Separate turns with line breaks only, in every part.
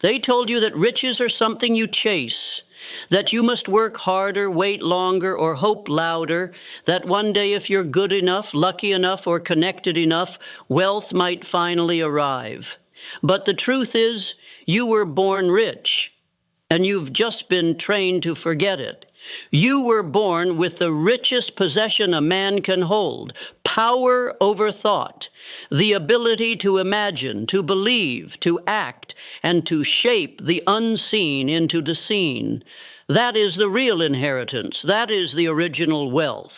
They told you that riches are something you chase, that you must work harder, wait longer, or hope louder, that one day if you're good enough, lucky enough, or connected enough, wealth might finally arrive. But the truth is, you were born rich, and you've just been trained to forget it. You were born with the richest possession a man can hold, power over thought, the ability to imagine, to believe, to act, and to shape the unseen into the seen. That is the real inheritance. That is the original wealth.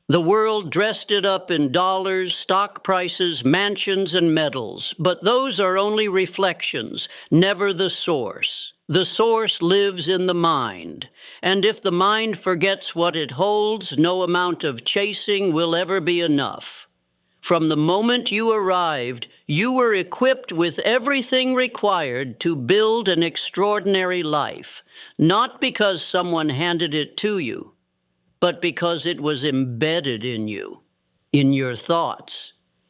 The world dressed it up in dollars, stock prices, mansions, and medals, but those are only reflections, never the source. The source lives in the mind, and if the mind forgets what it holds, no amount of chasing will ever be enough. From the moment you arrived, you were equipped with everything required to build an extraordinary life, not because someone handed it to you, but because it was embedded in you, in your thoughts,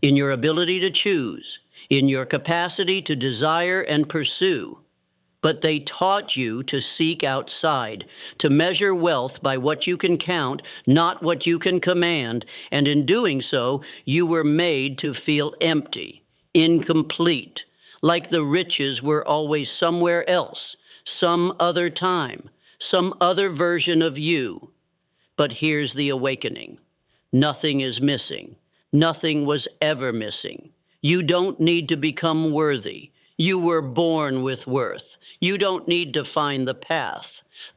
in your ability to choose, in your capacity to desire and pursue. But they taught you to seek outside, to measure wealth by what you can count, not what you can command, and in doing so, you were made to feel empty, incomplete, like the riches were always somewhere else, some other time, some other version of you. But here's the awakening. Nothing is missing. Nothing was ever missing. You don't need to become worthy. You were born with worth. You don't need to find the path.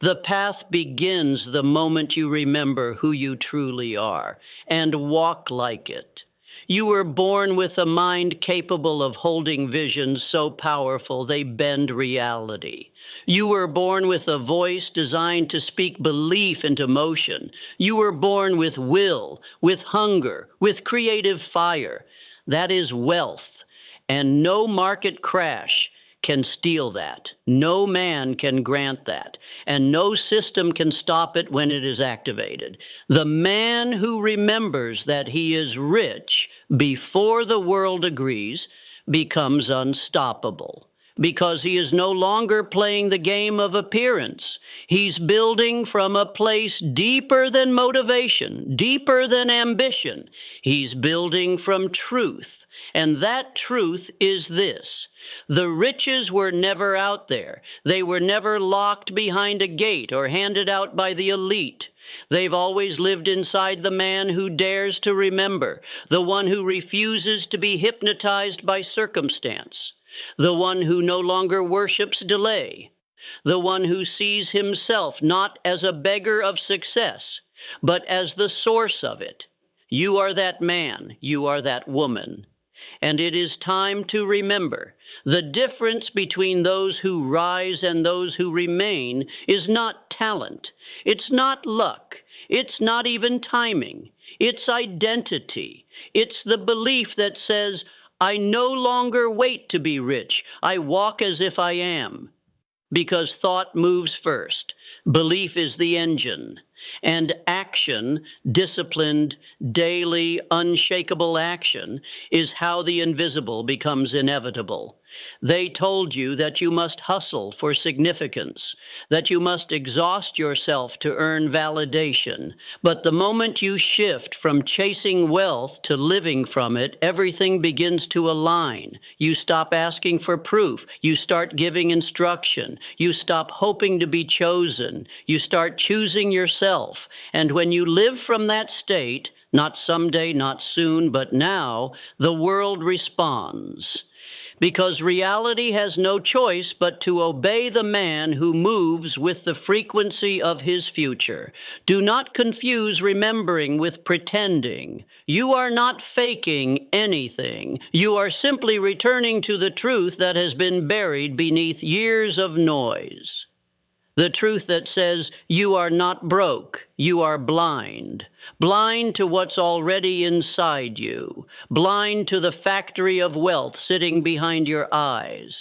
The path begins the moment you remember who you truly are and walk like it. You were born with a mind capable of holding visions so powerful they bend reality. You were born with a voice designed to speak belief into motion. You were born with will, with hunger, with creative fire. That is wealth, and no market crash can steal that. No man can grant that, and no system can stop it when it is activated. The man who remembers that he is rich before the world agrees becomes unstoppable, because he is no longer playing the game of appearance. He's building from a place deeper than motivation, deeper than ambition. He's building from truth, and that truth is this. The riches were never out there. They were never locked behind a gate or handed out by the elite. They've always lived inside the man who dares to remember, the one who refuses to be hypnotized by circumstance, the one who no longer worships delay, the one who sees himself not as a beggar of success, but as the source of it. You are that man, you are that woman. And it is time to remember the difference between those who rise and those who remain is not talent. It's not luck. It's not even timing. It's identity. It's the belief that says, I no longer wait to be rich. I walk as if I am. Because thought moves first. Belief is the engine. And action, disciplined, daily, unshakable action, is how the invisible becomes inevitable. They told you that you must hustle for significance, that you must exhaust yourself to earn validation. But the moment you shift from chasing wealth to living from it, everything begins to align. You stop asking for proof. You start giving instruction. You stop hoping to be chosen. You start choosing yourself. And when you live from that state, not someday, not soon, but now, the world responds. Because reality has no choice but to obey the man who moves with the frequency of his future. Do not confuse remembering with pretending. You are not faking anything. You are simply returning to the truth that has been buried beneath years of noise. The truth that says you are not broke, you are blind. Blind to what's already inside you. Blind to the factory of wealth sitting behind your eyes.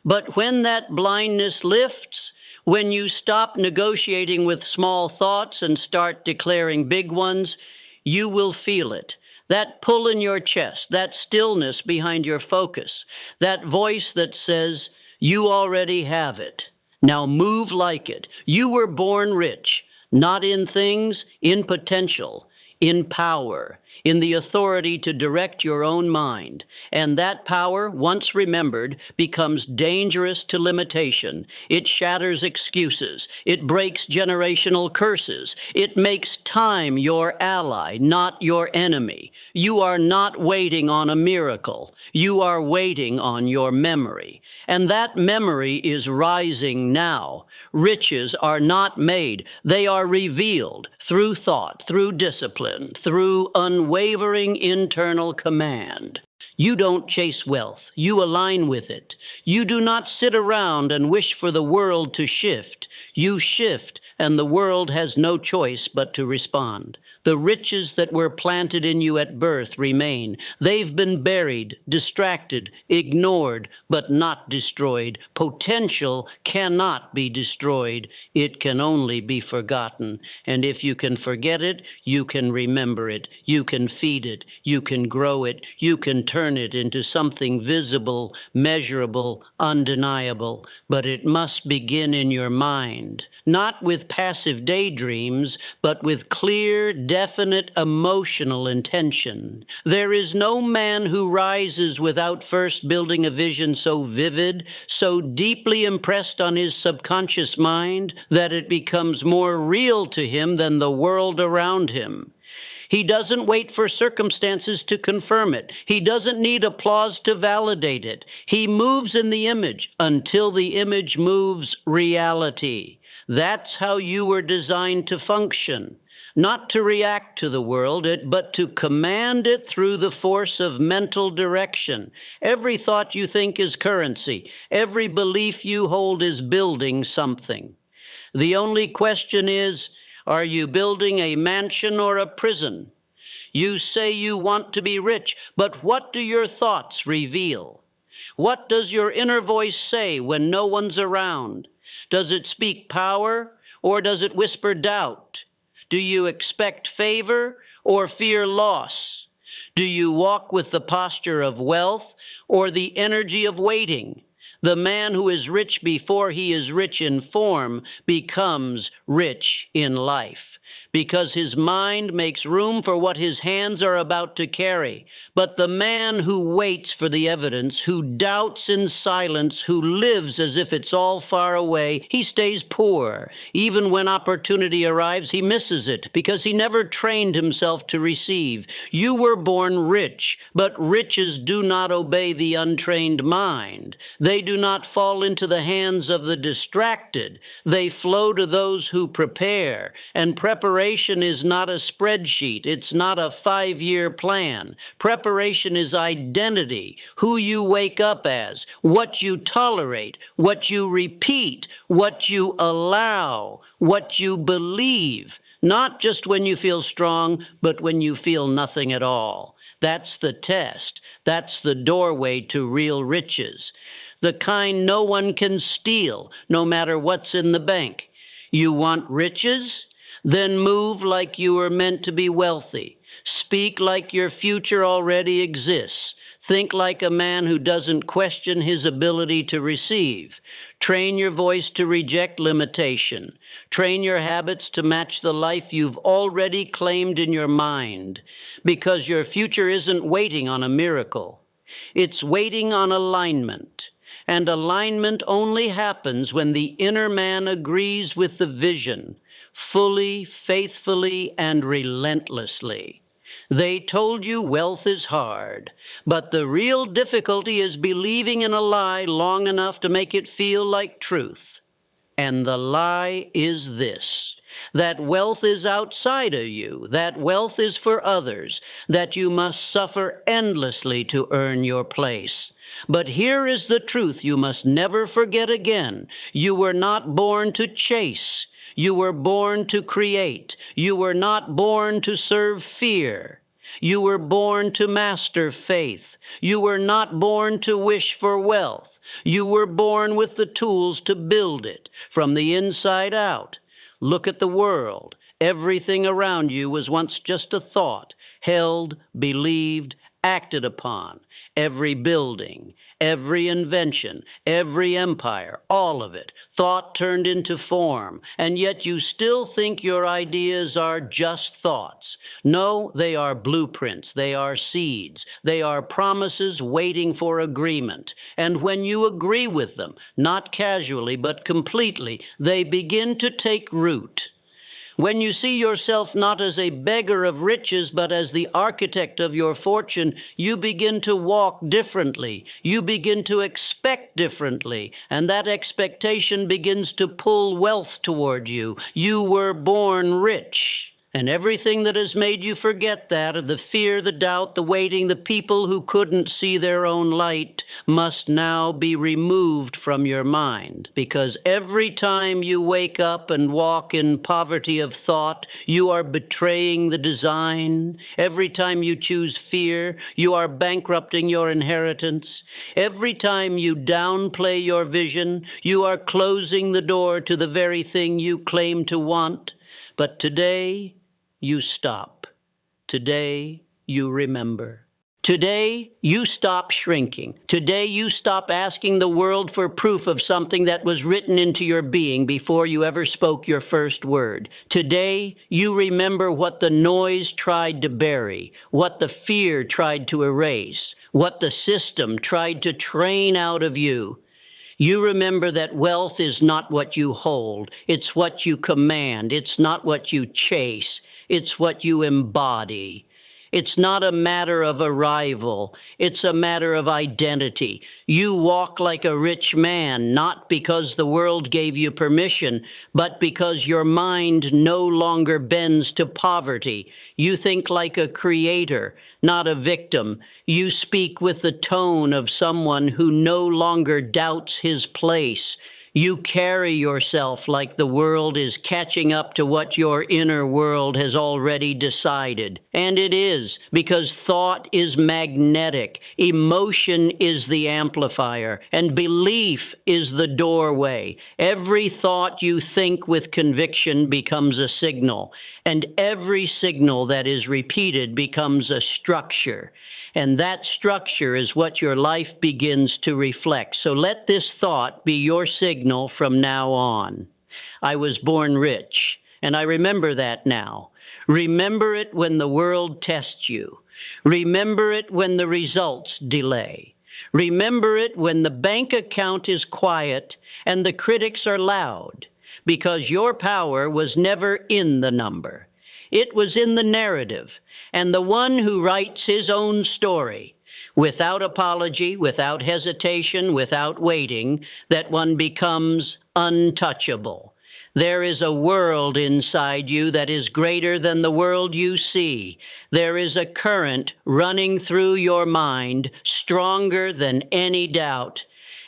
But when that blindness lifts, when you stop negotiating with small thoughts and start declaring big ones, you will feel it. That pull in your chest, that stillness behind your focus, that voice that says, You already have it. Now move like it. You were born rich, not in things, in potential, in power, in the authority to direct your own mind. And that power, once remembered, becomes dangerous to limitation. It shatters excuses. It breaks generational curses. It makes time your ally, not your enemy. You are not waiting on a miracle. You are waiting on your memory. And that memory is rising now. Riches are not made. They are revealed through thought, through discipline, through unwavering internal command. You don't chase wealth. You align with it. You do not sit around and wish for the world to shift. You shift, and the world has no choice but to respond. The riches that were planted in you at birth remain. They've been buried, distracted, ignored, but not destroyed. Potential cannot be destroyed. It can only be forgotten. And if you can forget it, you can remember it. You can feed it. You can grow it. You can turn it into something visible, measurable, undeniable. But it must begin in your mind, not with passive daydreams, but with clear, definite emotional intention. There is no man who rises without first building a vision so vivid, so deeply impressed on his subconscious mind, that it becomes more real to him than the world around him. He doesn't wait for circumstances to confirm it. He doesn't need applause to validate it. He moves in the image until the image moves reality. That's how you were designed to function. Not to react to the world, but to command it through the force of mental direction. Every thought you think is currency. Every belief you hold is building something. The only question is, are you building a mansion or a prison? You say you want to be rich, but what do your thoughts reveal? What does your inner voice say when no one's around? Does it speak power, or does it whisper doubt? Do you expect favor or fear loss? Do you walk with the posture of wealth or the energy of waiting? The man who is rich before he is rich in form becomes rich in life, because his mind makes room for what his hands are about to carry. But the man who waits for the evidence, who doubts in silence, who lives as if it's all far away, he stays poor. Even when opportunity arrives, he misses it because he never trained himself to receive. You were born rich, but riches do not obey the untrained mind. They do not fall into the hands of the distracted. They flow to those who prepare, and preparation is not a spreadsheet. It's not a 5-year plan. Preparation is identity, who you wake up as, what you tolerate, what you repeat, what you allow, what you believe, not just when you feel strong, but when you feel nothing at all. That's the test. That's the doorway to real riches, the kind no one can steal, no matter what's in the bank. You want riches? Then move like you were meant to be wealthy. Speak like your future already exists. Think like a man who doesn't question his ability to receive. Train your voice to reject limitation. Train your habits to match the life you've already claimed in your mind, because your future isn't waiting on a miracle. It's waiting on alignment. And alignment only happens when the inner man agrees with the vision, fully, faithfully, and relentlessly. They told you wealth is hard, but the real difficulty is believing in a lie long enough to make it feel like truth. And the lie is this: that wealth is outside of you, that wealth is for others, that you must suffer endlessly to earn your place. But here is the truth you must never forget again. You were not born to chase. You were born to create. You were not born to serve fear. You were born to master faith. You were not born to wish for wealth. You were born with the tools to build it from the inside out. Look at the world. Everything around you was once just a thought, held, believed, acted upon. Every building, every invention, every empire, all of it, thought turned into form, and yet you still think your ideas are just thoughts. No, they are blueprints, they are seeds, they are promises waiting for agreement. And when you agree with them, not casually but completely, they begin to take root. When you see yourself not as a beggar of riches, but as the architect of your fortune, you begin to walk differently. You begin to expect differently, and that expectation begins to pull wealth toward you. You were born rich. And everything that has made you forget that, the fear, the doubt, the waiting, the people who couldn't see their own light, must now be removed from your mind. Because every time you wake up and walk in poverty of thought, you are betraying the design. Every time you choose fear, you are bankrupting your inheritance. Every time you downplay your vision, you are closing the door to the very thing you claim to want. But today, you stop. Today, you remember. Today, you stop shrinking. Today, you stop asking the world for proof of something that was written into your being before you ever spoke your first word. Today, you remember what the noise tried to bury, what the fear tried to erase, what the system tried to train out of you. You remember that wealth is not what you hold. It's what you command. It's not what you chase. It's what you embody. It's not a matter of arrival. It's a matter of identity. You walk like a rich man, not because the world gave you permission, but because your mind no longer bends to poverty. You think like a creator, not a victim. You speak with the tone of someone who no longer doubts his place. You carry yourself like the world is catching up to what your inner world has already decided. And it is, because thought is magnetic, emotion is the amplifier, and belief is the doorway. Every thought you think with conviction becomes a signal, and every signal that is repeated becomes a structure. And that structure is what your life begins to reflect. So let this thought be your signal from now on. I was born rich, and I remember that now. Remember it when the world tests you. Remember it when the results delay. Remember it when the bank account is quiet and the critics are loud, because your power was never in the number. It was in the narrative, and the one who writes his own story, without apology, without hesitation, without waiting, that one becomes untouchable. There is a world inside you that is greater than the world you see. There is a current running through your mind, stronger than any doubt.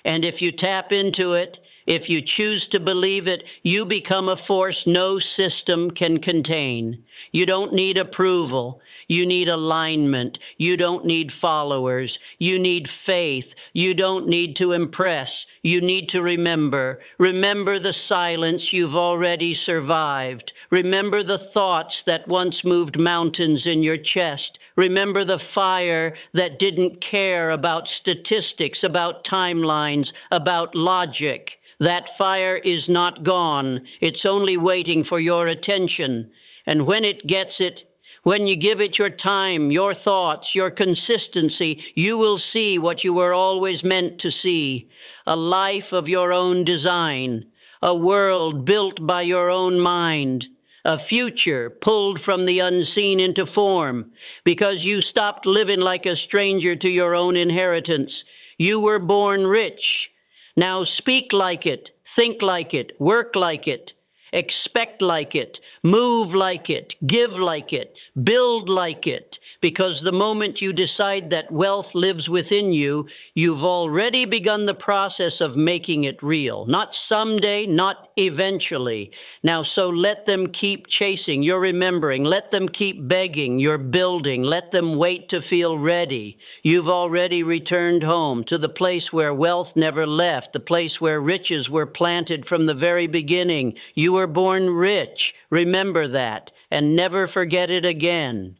And if you tap into it, if you choose to believe it, you become a force no system can contain. You don't need approval. You need alignment. You don't need followers. You need faith. You don't need to impress. You need to remember. Remember the silence you've already survived. Remember the thoughts that once moved mountains in your chest. Remember the fire that didn't care about statistics, about timelines, about logic. That fire is not gone. It's only waiting for your attention. And when it gets it, when you give it your time, your thoughts, your consistency, you will see what you were always meant to see. A life of your own design, a world built by your own mind, a future pulled from the unseen into form, because you stopped living like a stranger to your own inheritance. You were born rich. Now speak like it, think like it, work like it, expect like it, move like it, give like it, build like it, because the moment you decide that wealth lives within you, you've already begun the process of making it real. Not someday, not eventually. Now, so let them keep chasing, you're remembering. Let them keep begging, you're building. Let them wait to feel ready. You've already returned home to the place where wealth never left, the place where riches were planted from the very beginning. You were born rich. Remember that, and never forget it again.